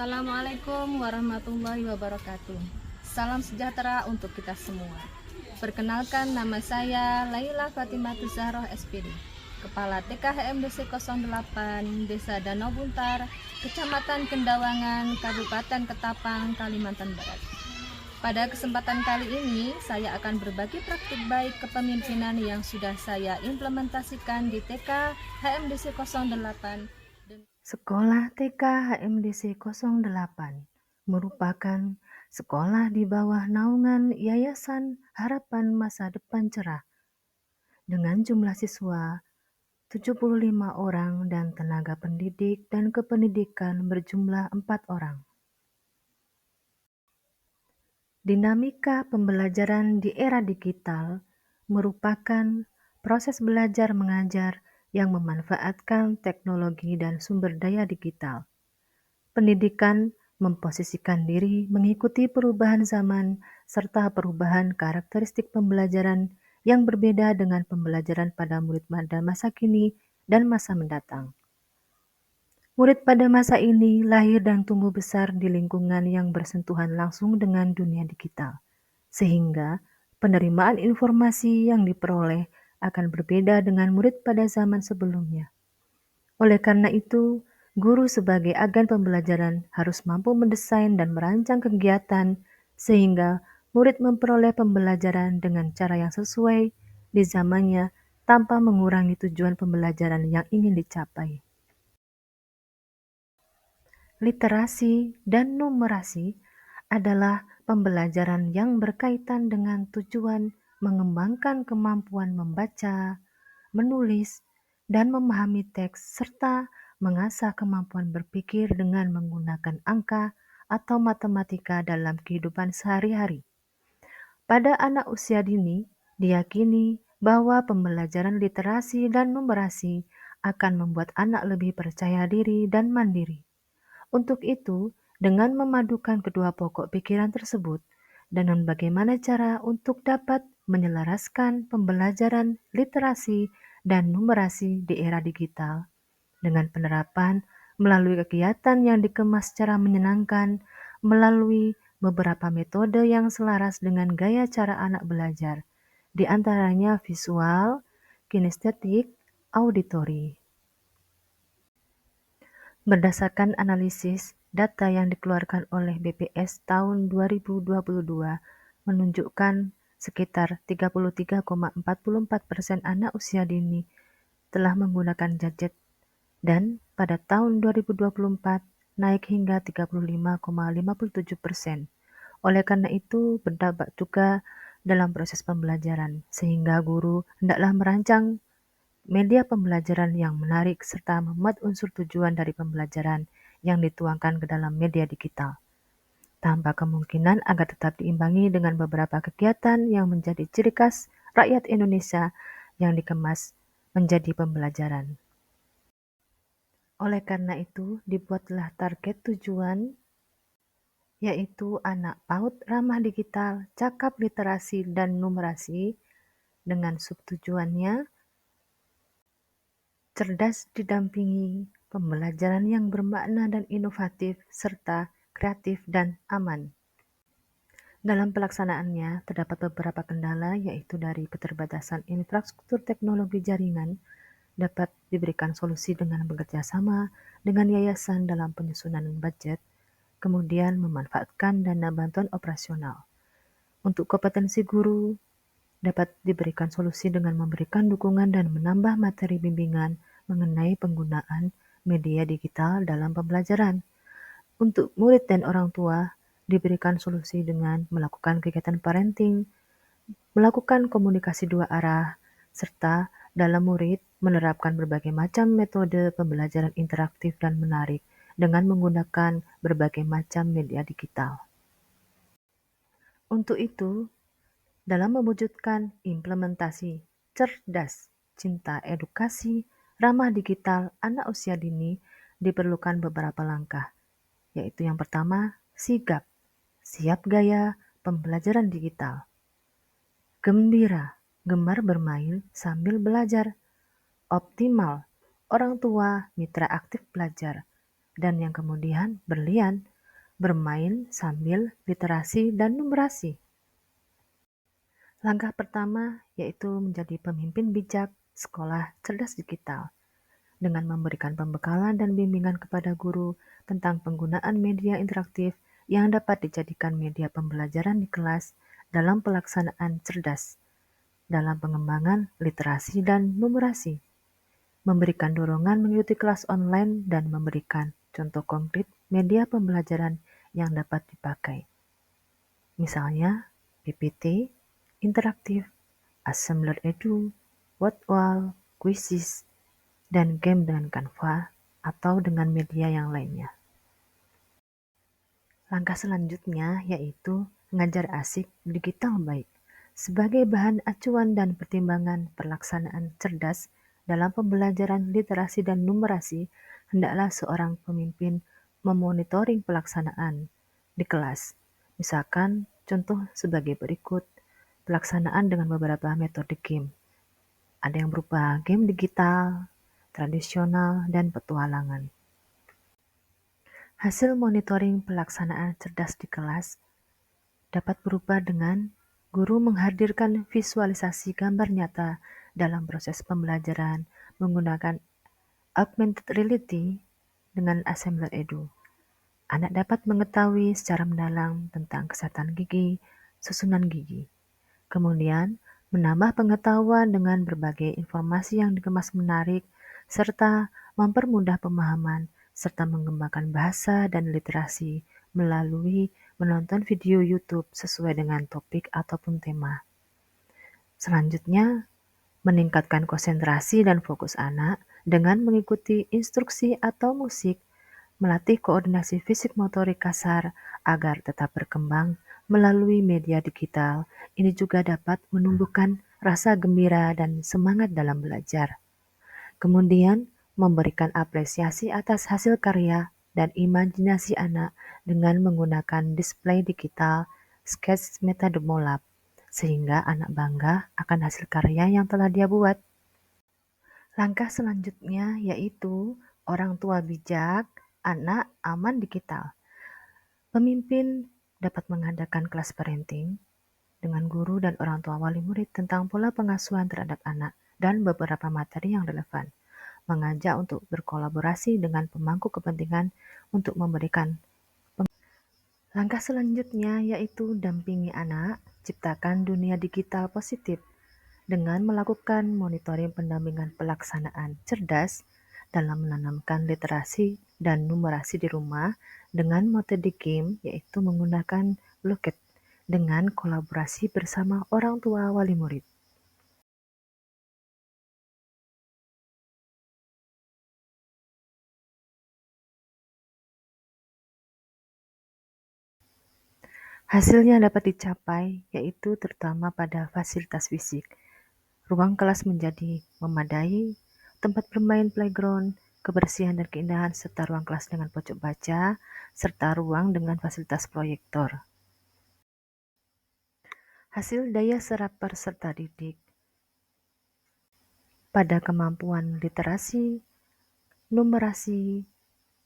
Assalamualaikum warahmatullahi wabarakatuh. Salam sejahtera untuk kita semua. Perkenalkan, nama saya Laila Fatimatus Zahroh SPD, Kepala TK HMDC 08 Desa Danau Buntar, Kecamatan Kendawangan, Kabupaten Ketapang, Kalimantan Barat. Pada kesempatan kali ini, saya akan berbagi praktik baik kepemimpinan yang sudah saya implementasikan di TK HMDC 08. Sekolah TK HMDC 08 merupakan sekolah di bawah naungan Yayasan Harapan Masa Depan Cerah dengan jumlah siswa 75 orang dan tenaga pendidik dan kependidikan berjumlah 4 orang. Dinamika pembelajaran di era digital merupakan proses belajar mengajar yang memanfaatkan teknologi dan sumber daya digital. Pendidikan memposisikan diri mengikuti perubahan zaman serta perubahan karakteristik pembelajaran yang berbeda dengan pembelajaran pada murid pada masa kini dan masa mendatang. Murid pada masa ini lahir dan tumbuh besar di lingkungan yang bersentuhan langsung dengan dunia digital, sehingga penerimaan informasi yang diperoleh akan berbeda dengan murid pada zaman sebelumnya. Oleh karena itu, guru sebagai agen pembelajaran harus mampu mendesain dan merancang kegiatan sehingga murid memperoleh pembelajaran dengan cara yang sesuai di zamannya tanpa mengurangi tujuan pembelajaran yang ingin dicapai. Literasi dan numerasi adalah pembelajaran yang berkaitan dengan tujuan mengembangkan kemampuan membaca, menulis, dan memahami teks serta mengasah kemampuan berpikir dengan menggunakan angka atau matematika dalam kehidupan sehari-hari. Pada anak usia dini, diyakini bahwa pembelajaran literasi dan numerasi akan membuat anak lebih percaya diri dan mandiri. Untuk itu, dengan memadukan kedua pokok pikiran tersebut, dan bagaimana cara untuk dapat menyelaraskan pembelajaran literasi dan numerasi di era digital dengan penerapan melalui kegiatan yang dikemas secara menyenangkan melalui beberapa metode yang selaras dengan gaya cara anak belajar, di antaranya visual, kinestetik, auditori. Berdasarkan analisis data yang dikeluarkan oleh BPS tahun 2022 menunjukkan sekitar 33,44% anak usia dini telah menggunakan gadget dan pada tahun 2024 naik hingga 35,57%. Oleh karena itu, berdampak juga dalam proses pembelajaran, sehingga guru hendaklah merancang media pembelajaran yang menarik serta memuat unsur tujuan dari pembelajaran yang dituangkan ke dalam media digital, tanpa kemungkinan agar tetap diimbangi dengan beberapa kegiatan yang menjadi ciri khas rakyat Indonesia yang dikemas menjadi pembelajaran. Oleh karena itu, dibuatlah target tujuan, yaitu anak PAUD ramah digital, cakap literasi dan numerasi, dengan subtujuannya cerdas didampingi, pembelajaran yang bermakna dan inovatif, serta kreatif dan aman. Dalam pelaksanaannya, terdapat beberapa kendala, yaitu dari keterbatasan infrastruktur teknologi jaringan, dapat diberikan solusi dengan bekerja sama dengan yayasan dalam penyusunan budget, kemudian memanfaatkan dana bantuan operasional. Untuk kompetensi guru, dapat diberikan solusi dengan memberikan dukungan dan menambah materi bimbingan mengenai penggunaan media digital dalam pembelajaran. Untuk murid dan orang tua, diberikan solusi dengan melakukan kegiatan parenting, melakukan komunikasi dua arah, serta dalam murid menerapkan berbagai macam metode pembelajaran interaktif dan menarik dengan menggunakan berbagai macam media digital. Untuk itu, dalam mewujudkan implementasi cerdas, cinta edukasi, ramah digital anak usia dini, diperlukan beberapa langkah, yaitu yang pertama, sigap, siap gaya pembelajaran digital. Gembira, gemar bermain sambil belajar. Optimal, orang tua, mitra aktif belajar. Dan yang kemudian, berlian, bermain sambil literasi dan numerasi. Langkah pertama yaitu menjadi pemimpin bijak sekolah cerdas digital dengan memberikan pembekalan dan bimbingan kepada guru tentang penggunaan media interaktif yang dapat dijadikan media pembelajaran di kelas dalam pelaksanaan cerdas, dalam pengembangan literasi dan numerasi, memberikan dorongan mengikuti kelas online dan memberikan contoh konkret media pembelajaran yang dapat dipakai. Misalnya, PPT, interaktif, Assembler Edu, Wordwall, Quizzes, dan game dengan Canva atau dengan media yang lainnya. Langkah selanjutnya yaitu mengajar asik digital baik. Sebagai bahan acuan dan pertimbangan pelaksanaan cerdas dalam pembelajaran literasi dan numerasi, hendaklah seorang pemimpin memonitoring pelaksanaan di kelas. Misalkan contoh sebagai berikut, pelaksanaan dengan beberapa metode game. Ada yang berupa game digital, tradisional, dan petualangan. Hasil monitoring pelaksanaan cerdas di kelas dapat berupa dengan guru menghadirkan visualisasi gambar nyata dalam proses pembelajaran menggunakan augmented reality dengan Assembler Edu. Anak dapat mengetahui secara mendalam tentang kesehatan gigi, susunan gigi. Kemudian, menambah pengetahuan dengan berbagai informasi yang dikemas menarik, serta mempermudah pemahaman, serta mengembangkan bahasa dan literasi melalui menonton video YouTube sesuai dengan topik ataupun tema. Selanjutnya, meningkatkan konsentrasi dan fokus anak dengan mengikuti instruksi atau musik, melatih koordinasi fisik motorik kasar agar tetap berkembang melalui media digital. Ini juga dapat menumbuhkan rasa gembira dan semangat dalam belajar. Kemudian, memberikan apresiasi atas hasil karya dan imajinasi anak dengan menggunakan display digital sketch metode Molab, sehingga anak bangga akan hasil karya yang telah dia buat. Langkah selanjutnya yaitu orang tua bijak, anak aman digital. Pemimpin dapat mengadakan kelas parenting dengan guru dan orang tua wali murid tentang pola pengasuhan terhadap anak dan beberapa materi yang relevan. Mengajak untuk berkolaborasi dengan pemangku kepentingan untuk memberikan. Langkah selanjutnya yaitu dampingi anak, ciptakan dunia digital positif dengan melakukan monitoring pendampingan pelaksanaan cerdas dalam menanamkan literasi dan numerasi di rumah dengan metode game yaitu menggunakan Blocket dengan kolaborasi bersama orang tua wali murid. Hasilnya dapat dicapai yaitu terutama pada fasilitas fisik. Ruang kelas menjadi memadai, tempat bermain playground, kebersihan dan keindahan serta ruang kelas dengan pojok baca, serta ruang dengan fasilitas proyektor. Hasil daya serap peserta didik pada kemampuan literasi, numerasi,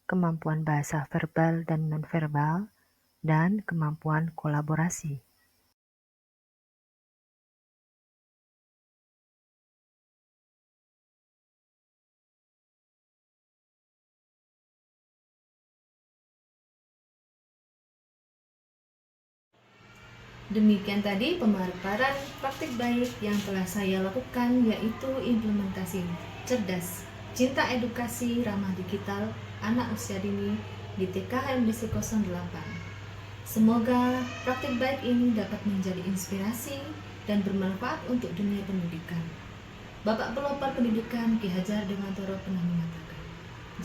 kemampuan bahasa verbal dan nonverbal, dan kemampuan kolaborasi. Demikian tadi pemaparan praktik baik yang telah saya lakukan, yaitu implementasi cerdas, cinta edukasi ramah digital anak usia dini di TKHMDC 08. Semoga praktik baik ini dapat menjadi inspirasi dan bermanfaat untuk dunia pendidikan. Bapak Pelopor Pendidikan Ki Hajar Dewantoro pernah mengatakan,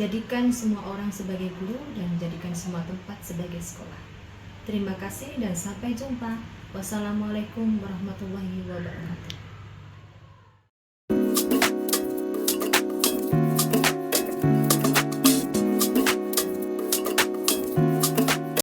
jadikan semua orang sebagai guru dan jadikan semua tempat sebagai sekolah. Terima kasih dan sampai jumpa. Wassalamualaikum warahmatullahi wabarakatuh.